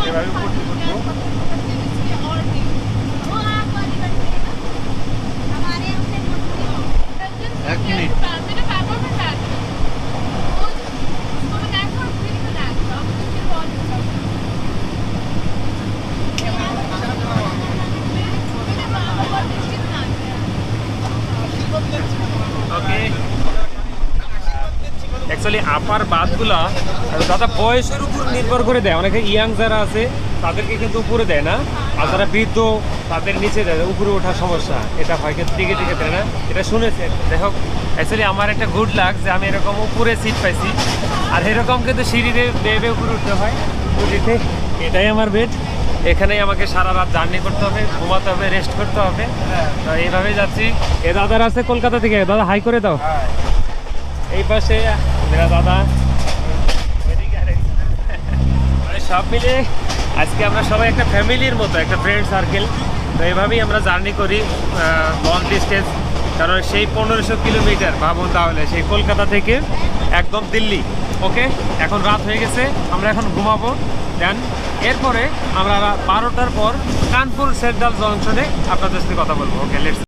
এভাবে উঠতে উঠবো। এক মিনিট। ওকে, অ্যাকচুয়ালি আপার বাসগুলো দাদা বয়সের উপর নির্ভর করে দেয়। অনেকে ইয়াং যারা আছে তাদেরকে কিন্তু উপরে দেয় না, আর যারা বৃদ্ধ তাদের নিচে দেয়, উপরে ওঠার সমস্যা এটা হয়, কিন্তু টিকে টিকে দেয় না, এটা শুনেছে। দেখো অ্যাকচুয়ালি আমার একটা গুড লাক যে আমি এরকম উপরে সিট পাইছি, আর এরকম কিন্তু সিঁড়িতে বেয়ে উপরে উঠতে হয় উঠিতে। এটাই আমার বেড, এখানেই আমাকে সারা রাত জার্নি করতে হবে, ঘুমাতে হবে, রেস্ট করতে হবে। তো এইভাবেই যাচ্ছি। এ দাদার আছে কলকাতা থেকে, দাদা হাই করে দাও। এই পাশে মেরা দাদা, মানে সব মিলে আজকে আমরা সবাই একটা ফ্যামিলির মতো, একটা ফ্রেন্ড সার্কেল। তো এইভাবেই আমরা জার্নি করি লং ডিস্টেন্স, কারণ সেই 1500 কিলোমিটার ভাবুন তাহলে, সেই কলকাতা থেকে একদম দিল্লি। ওকে, এখন রাত হয়ে গেছে, আমরা এখন ঘুমাবো। দেন এরপরে আমরা 12টার পর কানপুর সেন্ট্রাল জংশনে আপনাদের সাথে কথা বলবো। ওকে, লেটস।